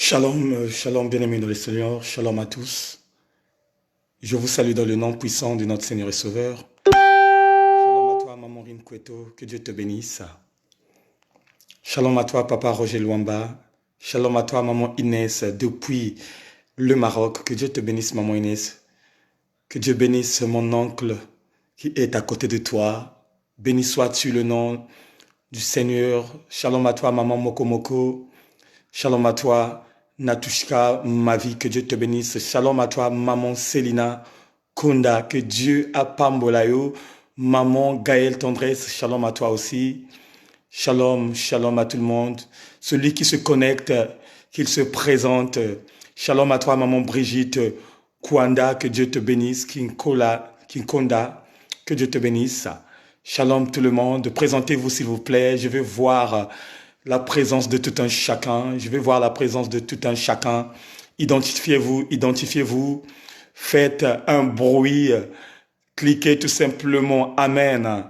Shalom, shalom bien-aimés dans le Seigneur, shalom à tous. Je vous salue dans le nom puissant de notre Seigneur et Sauveur. Shalom à toi, Maman Rim Kweto, que Dieu te bénisse. Shalom à toi, Papa Roger Luamba. Shalom à toi, Maman Inès, depuis le Maroc. Que Dieu te bénisse, Maman Inès. Que Dieu bénisse mon oncle qui est à côté de toi. Béni sois-tu le nom du Seigneur. Shalom à toi, Maman Mokomoko. Shalom à toi, Natushka, ma vie, que Dieu te bénisse. Shalom à toi, maman Célina Kunda, que Dieu apambolayo. Maman Gaëlle Tendresse, shalom à toi aussi. Shalom, shalom à tout le monde. Celui qui se connecte, qu'il se présente. Shalom à toi, maman Brigitte Kwanda, que Dieu te bénisse. Kinkonda, que Dieu te bénisse. Shalom tout le monde. Présentez-vous s'il vous plaît. Je veux voir la présence de tout un chacun. Je vais voir la présence de tout un chacun. Identifiez-vous, identifiez-vous. Faites un bruit. Cliquez tout simplement Amen.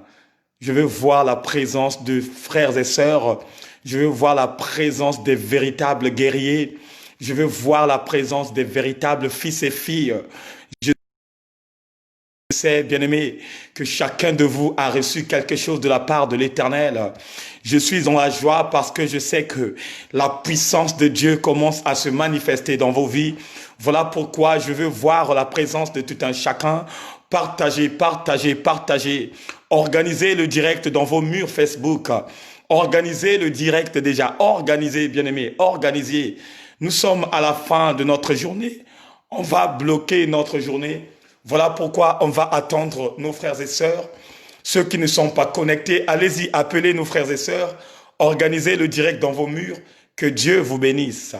Je veux voir la présence de frères et sœurs. Je veux voir la présence des véritables guerriers. Je veux voir la présence des véritables fils et filles. Je sais, bien-aimé, que chacun de vous a reçu quelque chose de la part de l'Éternel. Je suis dans la joie parce que je sais que la puissance de Dieu commence à se manifester dans vos vies. Voilà pourquoi je veux voir la présence de tout un chacun. Partagez, partagez, partagez. Organisez le direct dans vos murs Facebook. Organisez le direct déjà. Organisez, bien-aimé, organisez. Nous sommes à la fin de notre journée. On va bloquer notre journée. Voilà pourquoi on va attendre nos frères et sœurs. Ceux qui ne sont pas connectés, allez-y, appelez nos frères et sœurs. Organisez le direct dans vos murs. Que Dieu vous bénisse.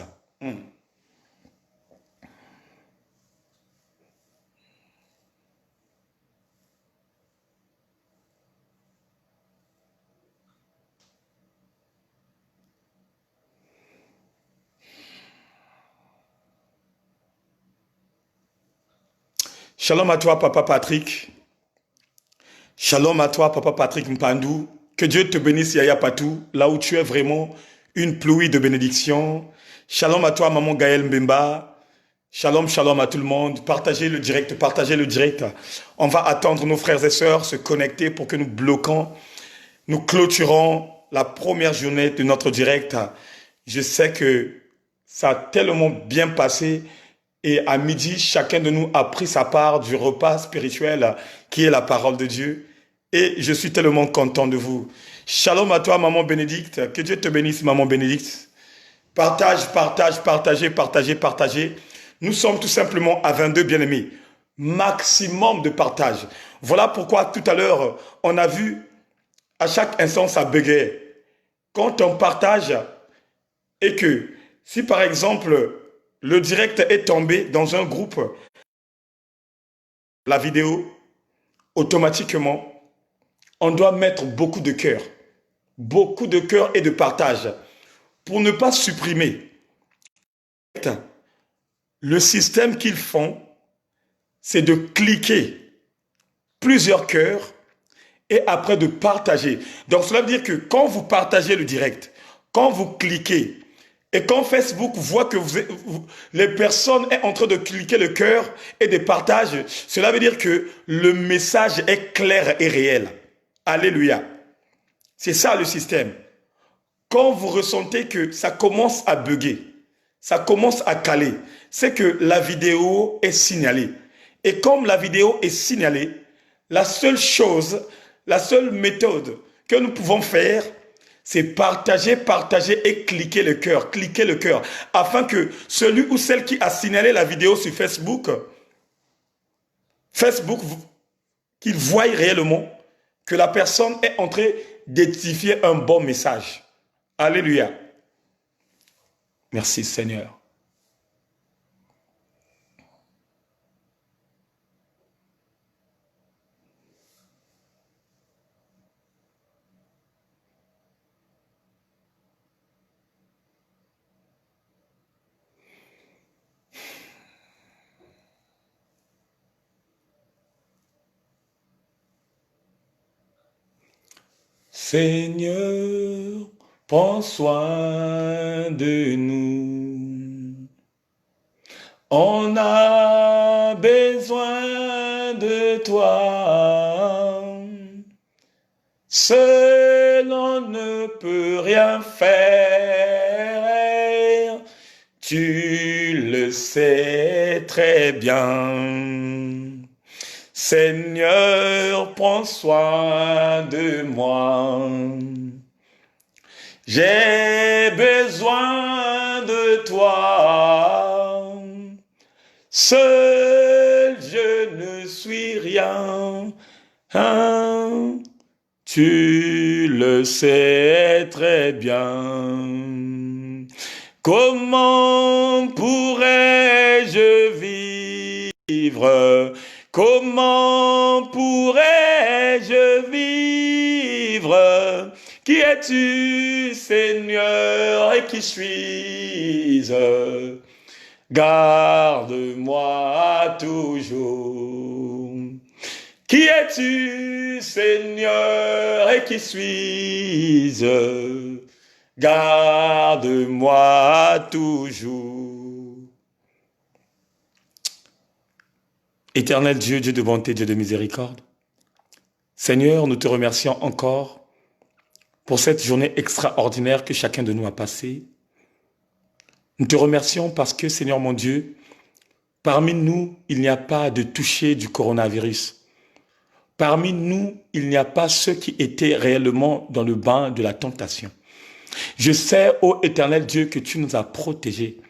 Shalom à toi, Papa Patrick. Shalom à toi, Papa Patrick Mpandou. Que Dieu te bénisse, Yaya Patou, là où tu es vraiment une pluie de bénédiction. Shalom à toi, Maman Gaëlle Mbemba. Shalom, shalom à tout le monde. Partagez le direct, partagez le direct. On va attendre nos frères et sœurs se connecter pour que nous bloquons, nous clôturons la première journée de notre direct. Je sais que ça a tellement bien passé. Et à midi, chacun de nous a pris sa part du repas spirituel qui est la parole de Dieu. Et je suis tellement content de vous. Shalom à toi, Maman Bénédicte. Que Dieu te bénisse, Maman Bénédicte. Partage, partage, partagez, partagez, partagez. Nous sommes tout simplement à 22 bien-aimés. Maximum de partage. Voilà pourquoi tout à l'heure, on a vu à chaque instant ça bégayait. Quand on partage et que si par exemple le direct est tombé dans un groupe, la vidéo, automatiquement, on doit mettre beaucoup de cœur et de partage pour ne pas supprimer. Le système qu'ils font, c'est de cliquer plusieurs cœurs et après de partager. Donc cela veut dire que quand vous partagez le direct, quand vous cliquez, et quand Facebook voit que les personnes sont en train de cliquer le cœur et de partager, cela veut dire que le message est clair et réel. Alléluia. C'est ça le système. Quand vous ressentez que ça commence à bugger, ça commence à caler, c'est que la vidéo est signalée. Et comme la vidéo est signalée, la seule chose, la seule méthode que nous pouvons faire, c'est partager, partager et cliquer le cœur, afin que celui ou celle qui a signalé la vidéo sur Facebook, qu'il voie réellement que la personne est en train d'édifier un bon message. Alléluia. Merci Seigneur. Seigneur, prends soin de nous. On a besoin de toi. Seul on ne peut rien faire. Tu le sais très bien. Seigneur, prends soin de moi. J'ai besoin de toi. Seul je ne suis rien. Hein? Tu le sais très bien. Comment pourrais-je vivre? Comment pourrais-je vivre? Qui es-tu, Seigneur, et qui suis-je? Garde-moi toujours. Qui es-tu, Seigneur, et qui suis-je? Garde-moi toujours. Éternel Dieu, Dieu de bonté, Dieu de miséricorde, Seigneur, nous te remercions encore pour cette journée extraordinaire que chacun de nous a passée. Nous te remercions parce que, Seigneur mon Dieu, parmi nous, il n'y a pas de touché du coronavirus. Parmi nous, il n'y a pas ceux qui étaient réellement dans le bain de la tentation. Je sais, ô Éternel Dieu, que tu nous as protégés.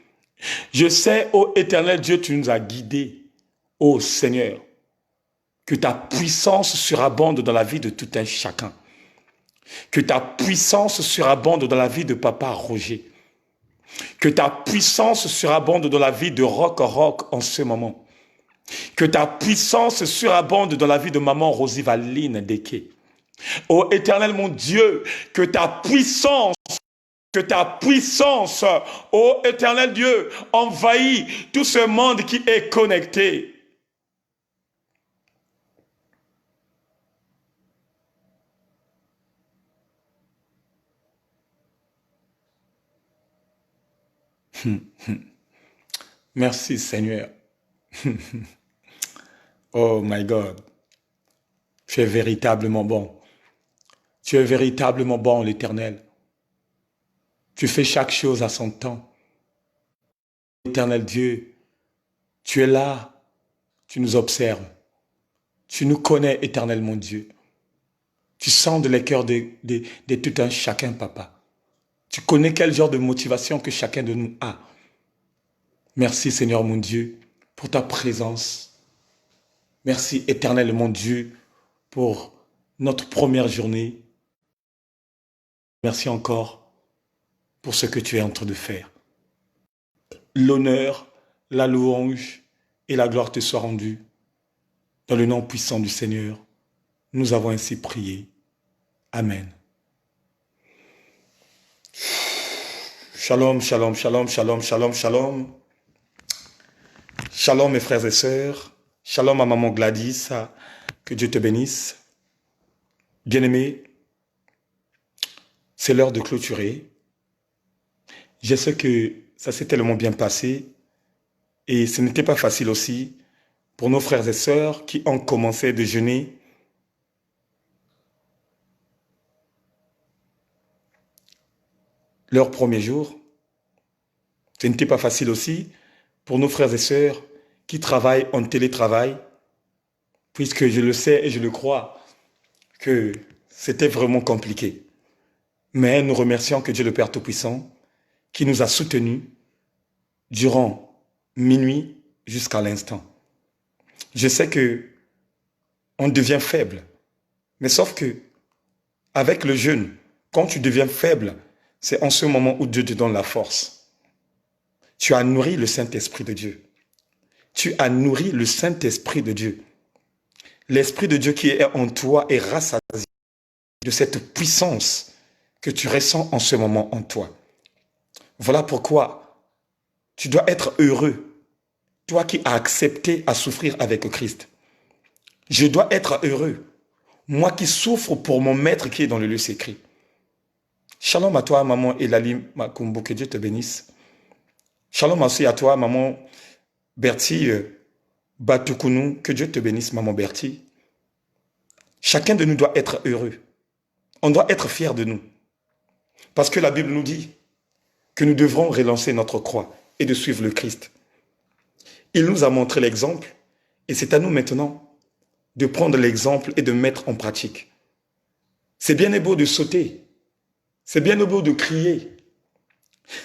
Je sais, ô Éternel Dieu, tu nous as guidés. Ô Seigneur, que ta puissance surabonde dans la vie de tout un chacun. Que ta puissance surabonde dans la vie de Papa Roger. Que ta puissance surabonde dans la vie de Rock en ce moment. Que ta puissance surabonde dans la vie de Maman Rosivaline Deke. Ô Éternel mon Dieu, que ta puissance, ô Éternel Dieu, envahit tout ce monde qui est connecté. Merci Seigneur. Oh my God, tu es véritablement bon. Tu es véritablement bon, l'Éternel. Tu fais chaque chose à son temps. Éternel Dieu, tu es là, tu nous observes. Tu nous connais, Éternel mon Dieu. Tu sens les cœurs de tout un chacun, Papa. Tu connais quel genre de motivation que chacun de nous a. Merci, Seigneur mon Dieu, pour ta présence. Merci, Éternel mon Dieu, pour notre première journée. Merci encore pour ce que tu es en train de faire. L'honneur, la louange et la gloire te soient rendues. Dans le nom puissant du Seigneur, nous avons ainsi prié. Amen. Shalom, shalom, shalom, shalom, shalom, shalom. Shalom mes frères et sœurs. Shalom à maman Gladys. Que Dieu te bénisse. Bien-aimés, c'est l'heure de clôturer. Je sais que ça s'est tellement bien passé et ce n'était pas facile aussi pour nos frères et sœurs qui ont commencé de jeûner. Leur premier jour. Ce n'était pas facile aussi pour nos frères et sœurs qui travaillent en télétravail, puisque je le sais et je le crois que c'était vraiment compliqué. Mais nous remercions que Dieu le Père Tout-Puissant qui nous a soutenus durant minuit jusqu'à l'instant. Je sais que on devient faible, mais sauf que avec le jeûne, quand tu deviens faible, c'est en ce moment où Dieu te donne la force. Tu as nourri le Saint-Esprit de Dieu. Tu as nourri le Saint-Esprit de Dieu. L'Esprit de Dieu qui est en toi est rassasié de cette puissance que tu ressens en ce moment en toi. Voilà pourquoi tu dois être heureux, toi qui as accepté à souffrir avec Christ. Je dois être heureux, moi qui souffre pour mon maître qui est dans le lieu secret. Shalom à toi, maman Elali Makumbo, que Dieu te bénisse. Shalom aussi à toi, maman Bertie Batukunu, que Dieu te bénisse, maman Bertie. Chacun de nous doit être heureux. On doit être fiers de nous. Parce que la Bible nous dit que nous devrons relancer notre croix et de suivre le Christ. Il nous a montré l'exemple et c'est à nous maintenant de prendre l'exemple et de mettre en pratique. C'est bien et beau de sauter. C'est bien et beau de crier.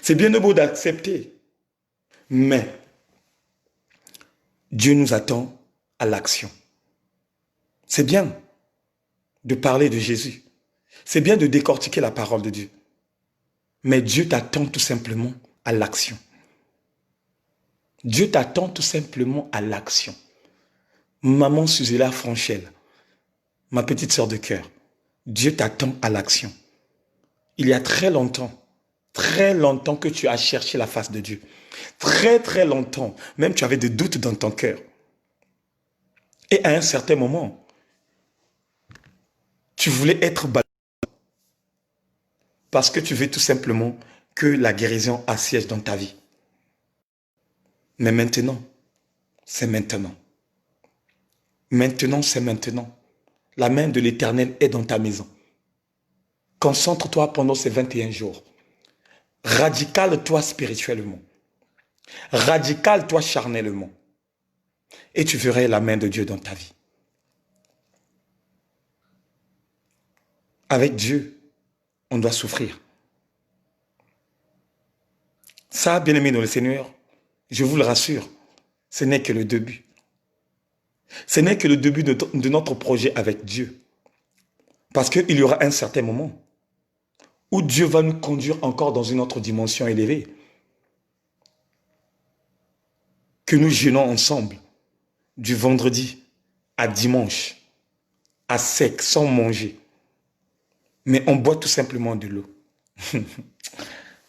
C'est bien et beau d'accepter. Mais Dieu nous attend à l'action. C'est bien de parler de Jésus. C'est bien de décortiquer la parole de Dieu. Mais Dieu t'attend tout simplement à l'action. Dieu t'attend tout simplement à l'action. Maman Suzella Franchel, ma petite sœur de cœur, Dieu t'attend à l'action. Il y a très longtemps que tu as cherché la face de Dieu. Très longtemps, même tu avais des doutes dans ton cœur. Et à un certain moment, tu voulais être battu parce que tu veux tout simplement que la guérison assiège dans ta vie. Mais maintenant, c'est maintenant. Maintenant, c'est maintenant. La main de l'Éternel est dans ta maison. Concentre-toi pendant ces 21 jours. Radicale-toi spirituellement. Radicale-toi charnellement. Et tu verras la main de Dieu dans ta vie. Avec Dieu, on doit souffrir. Ça, bien-aimés dans le Seigneur, je vous le rassure, ce n'est que le début. Ce n'est que le début de notre projet avec Dieu. Parce qu'il y aura un certain moment où Dieu va nous conduire encore dans une autre dimension élevée. Que nous jeûnons ensemble du vendredi à dimanche, à sec, sans manger. Mais on boit tout simplement de l'eau.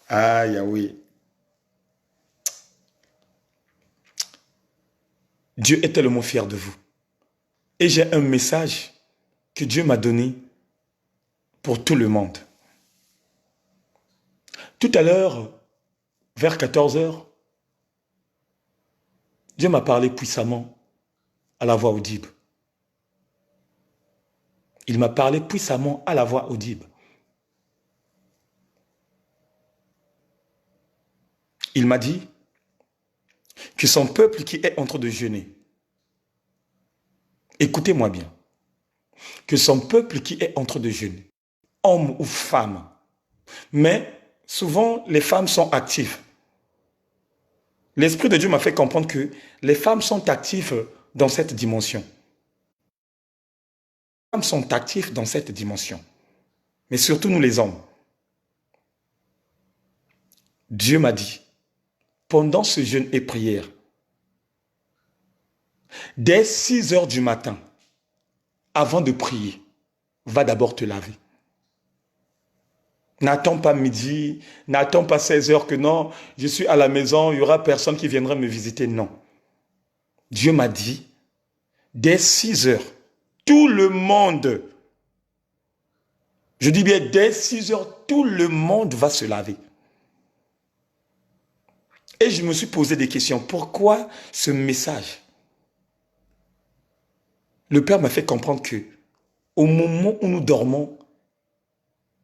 Ah, Yahweh. Dieu est tellement fier de vous. Et j'ai un message que Dieu m'a donné pour tout le monde. Tout à l'heure, vers 14 heures, Dieu m'a parlé puissamment à la voix audible. Il m'a parlé puissamment à la voix audible. Il m'a dit que son peuple qui est en train de jeûner, écoutez-moi bien, que son peuple qui est en train de jeûner, homme ou femme, mais souvent les femmes sont actives. L'Esprit de Dieu m'a fait comprendre que les femmes sont actives dans cette dimension. Les femmes sont actives dans cette dimension. Mais surtout nous les hommes. Dieu m'a dit, pendant ce jeûne et prière, dès 6 heures du matin, avant de prier, va d'abord te laver. N'attends pas midi, n'attends pas 16 heures que non, je suis à la maison, il n'y aura personne qui viendra me visiter. Non. Dieu m'a dit, dès 6 heures, tout le monde, je dis bien dès 6 heures, tout le monde va se laver. Et je me suis posé des questions. Pourquoi ce message? Le Père m'a fait comprendre que au moment où nous dormons,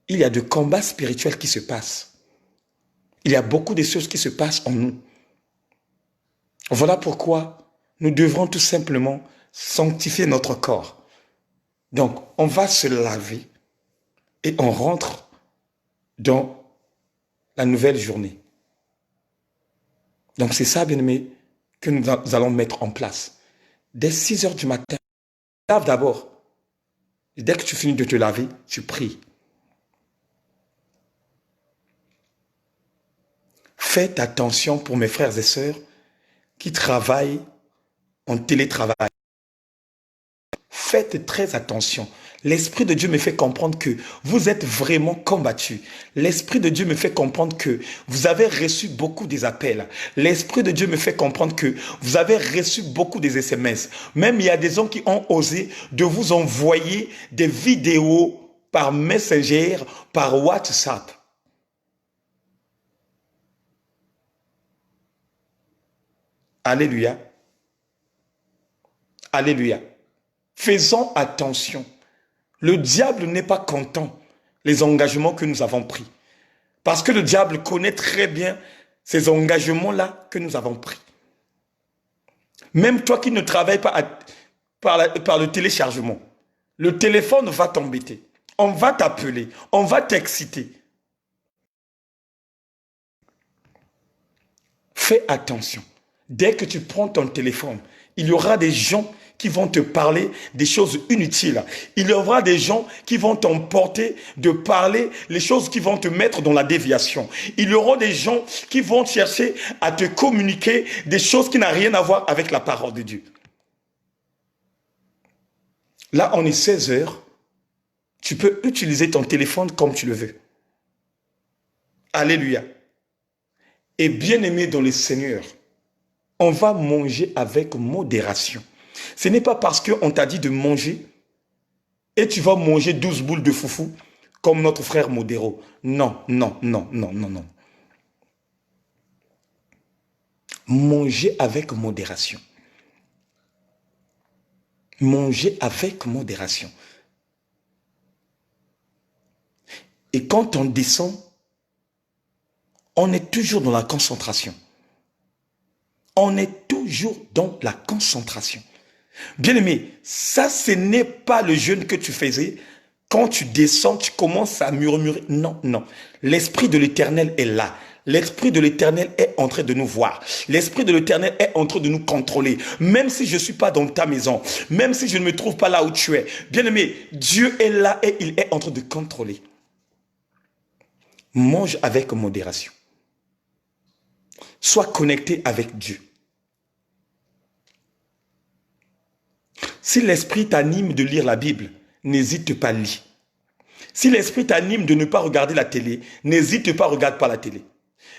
il y a de combats spirituels qui se passent. Il y a beaucoup de choses qui se passent en nous. Voilà pourquoi nous devrons tout simplement sanctifier notre corps. Donc, on va se laver et on rentre dans la nouvelle journée. Donc, c'est ça, bien-aimé, que nous allons mettre en place. Dès 6 heures du matin, lave d'abord. Dès que tu finis de te laver, tu pries. Faites attention pour mes frères et sœurs qui travaillent en télétravail. Faites très attention. L'Esprit de Dieu me fait comprendre que vous êtes vraiment combattus. L'Esprit de Dieu me fait comprendre que vous avez reçu beaucoup des appels. L'Esprit de Dieu me fait comprendre que vous avez reçu beaucoup des SMS. Même il y a des gens qui ont osé de vous envoyer des vidéos par Messenger, par WhatsApp. Alléluia. Alléluia. Faisons attention. Le diable n'est pas content des engagements que nous avons pris. Parce que le diable connaît très bien ces engagements-là que nous avons pris. Même toi qui ne travailles pas par le téléchargement, le téléphone va t'embêter. On va t'appeler, on va t'exciter. Fais attention. Dès que tu prends ton téléphone, il y aura des gens qui vont te parler des choses inutiles. Il y aura des gens qui vont t'emporter de parler les choses qui vont te mettre dans la déviation. Il y aura des gens qui vont chercher à te communiquer des choses qui n'ont rien à voir avec la parole de Dieu. Là, on est 16 heures. Tu peux utiliser ton téléphone comme tu le veux. Alléluia. Et bien-aimé dans le Seigneur, on va manger avec modération. Ce n'est pas parce qu'on t'a dit de manger et tu vas manger 12 boules de foufou comme notre frère Modéro. Non, non, non, non, non, non. Manger avec modération. Manger avec modération. Et quand on descend, on est toujours dans la concentration. On est toujours dans la concentration. Bien-aimé, ça, ce n'est pas le jeûne que tu faisais. Quand tu descends, tu commences à murmurer. Non, non. L'Esprit de l'Éternel est là. L'Esprit de l'Éternel est en train de nous voir. L'Esprit de l'Éternel est en train de nous contrôler. Même si je ne suis pas dans ta maison, même si je ne me trouve pas là où tu es. Bien-aimé, Dieu est là et il est en train de contrôler. Mange avec modération. Sois connecté avec Dieu. Si l'esprit t'anime de lire la Bible, n'hésite pas à lire. Si l'esprit t'anime de ne pas regarder la télé, n'hésite pas à regarder pas la télé.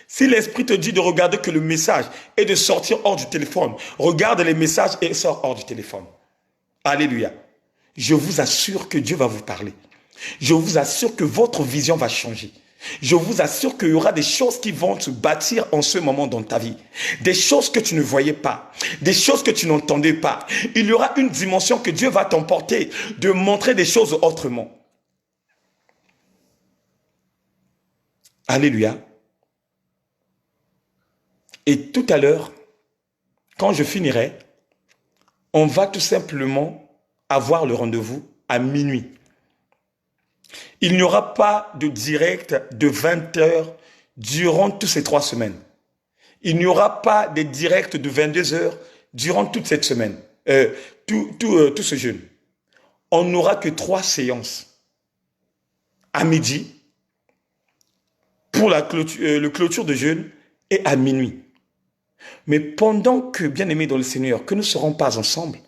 Si l'esprit te dit de regarder que le message et de sortir hors du téléphone, regarde les messages et sors hors du téléphone. Alléluia. Je vous assure que Dieu va vous parler. Je vous assure que votre vision va changer. Je vous assure qu'il y aura des choses qui vont se bâtir en ce moment dans ta vie. Des choses que tu ne voyais pas. Des choses que tu n'entendais pas. Il y aura une dimension que Dieu va t'emporter de montrer des choses autrement. Alléluia. Et tout à l'heure, quand je finirai, on va tout simplement avoir le rendez-vous à minuit. Il n'y aura pas de direct de 20 heures durant toutes ces 3 semaines. Il n'y aura pas de direct de 22 heures durant toute cette semaine, tout ce jeûne. On n'aura que 3 séances. À midi, pour le clôture de jeûne, et à minuit. Mais pendant que, bien-aimé dans le Seigneur, que nous ne serons pas ensemble,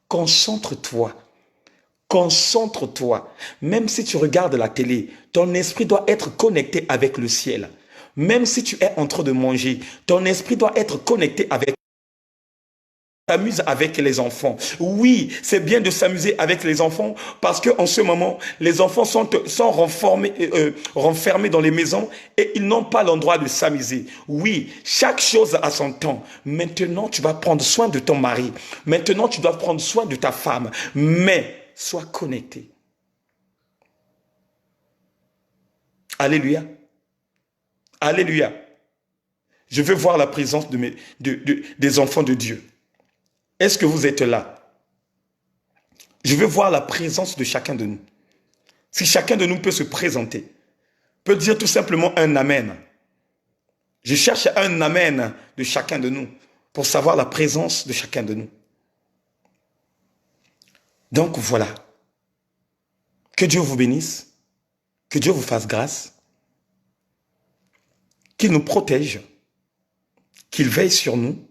concentre-toi. Concentre-toi. Même si tu regardes la télé, ton esprit doit être connecté avec le ciel. Même si tu es en train de manger, ton esprit doit être connecté avec. S'amuse avec les enfants. Oui, c'est bien de s'amuser avec les enfants parce qu'en ce moment, les enfants sont renfermés dans les maisons et ils n'ont pas l'endroit de s'amuser. Oui, chaque chose a son temps. Maintenant, tu vas prendre soin de ton mari. Maintenant, tu dois prendre soin de ta femme. Mais sois connecté. Alléluia. Alléluia. Je veux voir la présence des enfants de Dieu. Est-ce que vous êtes là? Je veux voir la présence de chacun de nous. Si chacun de nous peut se présenter, peut dire tout simplement un amen. Je cherche un amen de chacun de nous pour savoir la présence de chacun de nous. Donc voilà. Que Dieu vous bénisse. Que Dieu vous fasse grâce. Qu'il nous protège. Qu'il veille sur nous.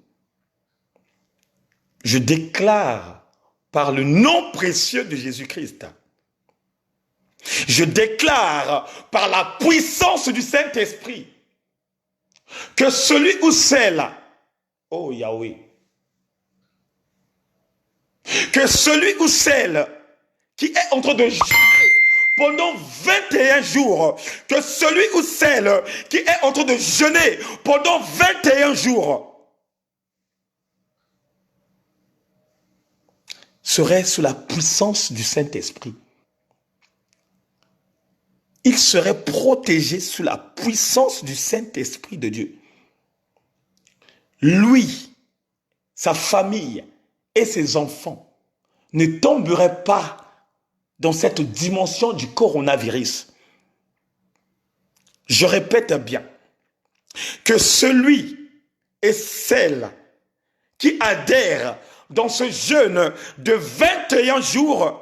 Je déclare par le nom précieux de Jésus-Christ. Je déclare par la puissance du Saint-Esprit que celui ou celle, oh Yahweh, que celui ou celle qui est en train de jeûner pendant 21 jours, que celui ou celle qui est en train de jeûner pendant 21 jours, serait sous la puissance du Saint-Esprit. Il serait protégé sous la puissance du Saint-Esprit de Dieu. Lui, sa famille et ses enfants ne tomberaient pas dans cette dimension du coronavirus. Je répète bien que celui et celle qui adhèrent dans ce jeûne de 21 jours,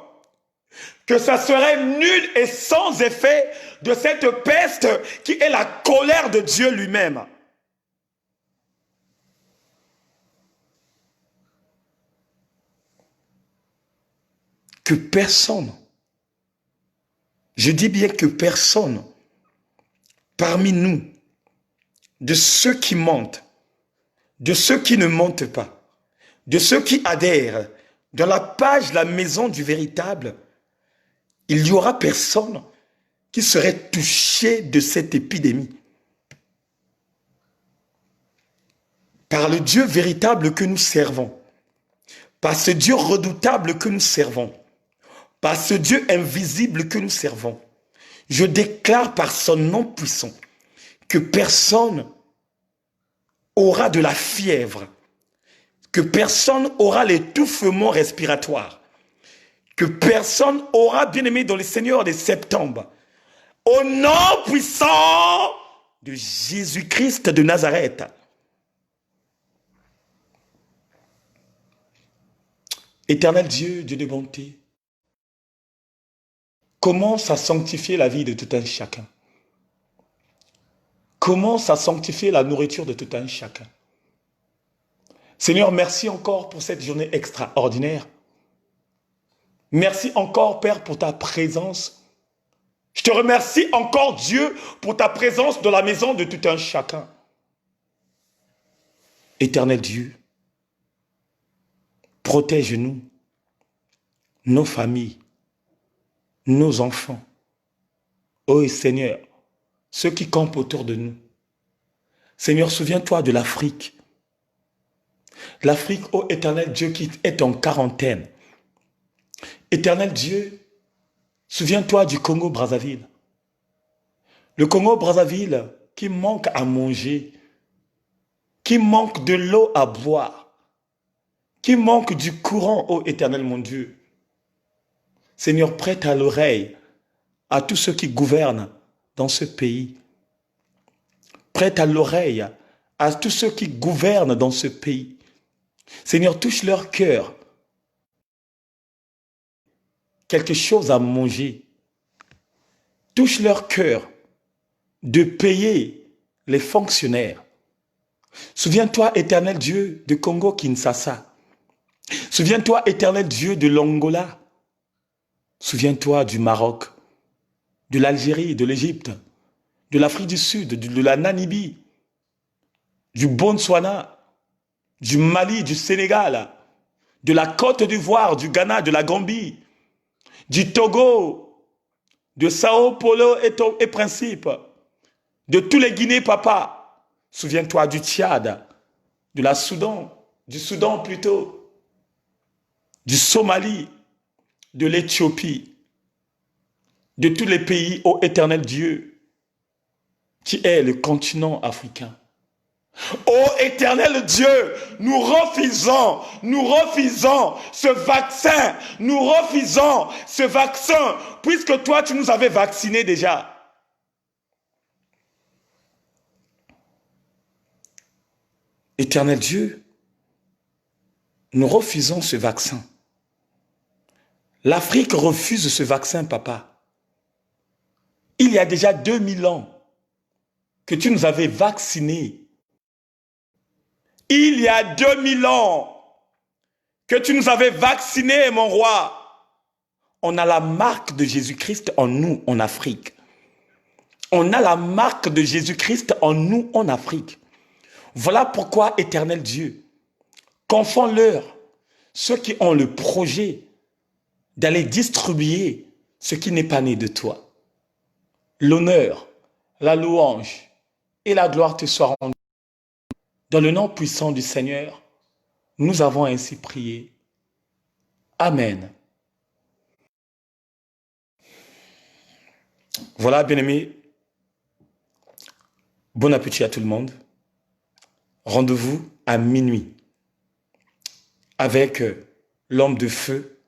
que ça serait nul et sans effet de cette peste qui est la colère de Dieu lui-même. Que personne, je dis bien que personne, parmi nous, de ceux qui mentent, de ceux qui ne mentent pas, de ceux qui adhèrent dans la page La Maison du Véritable, il n'y aura personne qui serait touché de cette épidémie. Par le Dieu véritable que nous servons, par ce Dieu redoutable que nous servons, par ce Dieu invisible que nous servons, je déclare par son nom puissant que personne aura de la fièvre, que personne aura l'étouffement respiratoire, que personne aura, bien-aimé dans le Seigneur de septembre, au nom puissant de Jésus-Christ de Nazareth. Éternel Dieu, Dieu de bonté, commence à sanctifier la vie de tout un chacun. Commence à sanctifier la nourriture de tout un chacun. Seigneur, merci encore pour cette journée extraordinaire. Merci encore, Père, pour ta présence. Je te remercie encore, Dieu, pour ta présence dans la maison de tout un chacun. Éternel Dieu, protège-nous, nos familles, nos enfants. Ô Seigneur, ceux qui campent autour de nous. Seigneur, souviens-toi de l'Afrique. L'Afrique, ô Éternel Dieu, qui est en quarantaine. Éternel Dieu, souviens-toi du Congo-Brazzaville. Le Congo-Brazzaville qui manque à manger, qui manque de l'eau à boire, qui manque du courant, ô Éternel mon Dieu. Seigneur, prête à l'oreille à tous ceux qui gouvernent dans ce pays. Prête à l'oreille à tous ceux qui gouvernent dans ce pays. Seigneur, touche leur cœur. Quelque chose à manger. Touche leur cœur de payer les fonctionnaires. Souviens-toi, Éternel Dieu, de Congo-Kinshasa. Souviens-toi, Éternel Dieu, de l'Angola. Souviens-toi du Maroc, de l'Algérie, de l'Égypte, de l'Afrique du Sud, de la Namibie, du Botswana, du Mali, du Sénégal, de la Côte d'Ivoire, du Ghana, de la Gambie, du Togo, de Sao Paulo et Principe, de tous les Guinées, papa. Souviens-toi du Tchad, de la Soudan, du Soudan plutôt, du Somalie, de l'Éthiopie, de tous les pays, ô Éternel Dieu, qui est le continent africain. Ô Éternel Dieu, nous refusons ce vaccin, puisque toi tu nous avais vaccinés déjà. Éternel Dieu, nous refusons ce vaccin. L'Afrique refuse ce vaccin, papa. Il y a déjà 2000 ans que tu nous avais vaccinés. Il y a 2000 ans que tu nous avais vaccinés, mon roi. On a la marque de Jésus-Christ en nous, en Afrique. On a la marque de Jésus-Christ en nous, en Afrique. Voilà pourquoi, Éternel Dieu, confonds-leur ceux qui ont le projet d'aller distribuer ce qui n'est pas né de toi. L'honneur, la louange et la gloire te soient rendues. Dans le nom puissant du Seigneur, nous avons ainsi prié. Amen. Voilà, bien-aimés, bon appétit à tout le monde. Rendez-vous à minuit avec l'homme de feu,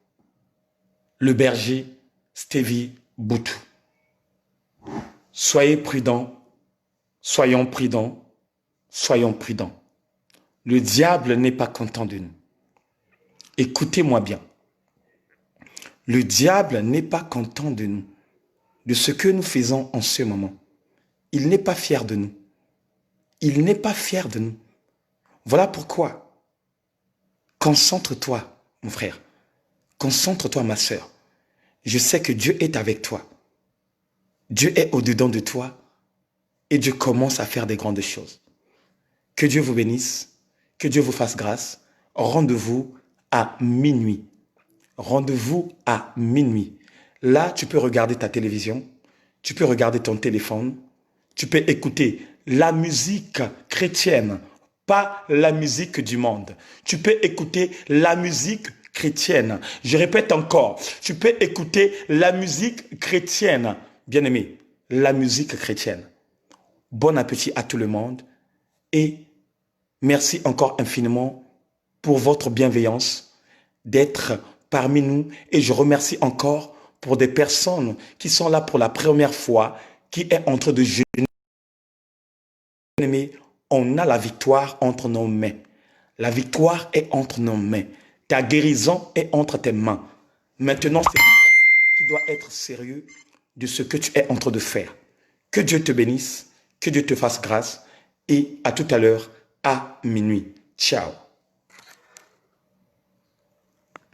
le berger Stevie Boutou. Soyez prudents, soyons prudents, soyons prudents. Le diable n'est pas content de nous. Écoutez-moi bien. Le diable n'est pas content de nous, de ce que nous faisons en ce moment. Il n'est pas fier de nous. Il n'est pas fier de nous. Voilà pourquoi, concentre-toi, mon frère. Concentre-toi, ma sœur. Je sais que Dieu est avec toi. Dieu est au-dedans de toi et Dieu commence à faire des grandes choses. Que Dieu vous bénisse, que Dieu vous fasse grâce. Rendez-vous à minuit. Rendez-vous à minuit. Là, tu peux regarder ta télévision, tu peux regarder ton téléphone, tu peux écouter la musique chrétienne, pas la musique du monde. Tu peux écouter la musique chrétienne. Je répète encore, tu peux écouter la musique chrétienne. Bien-aimé, la musique chrétienne. Bon appétit à tout le monde et merci encore infiniment pour votre bienveillance d'être parmi nous. Et je remercie encore pour des personnes qui sont là pour la première fois, qui est en train de jeûner. Bien-aimé, on a la victoire entre nos mains. La victoire est entre nos mains. Ta guérison est entre tes mains. Maintenant, c'est toi qui dois être sérieux de ce que tu es en train de faire. Que Dieu te bénisse, que Dieu te fasse grâce et à tout à l'heure à minuit. Ciao.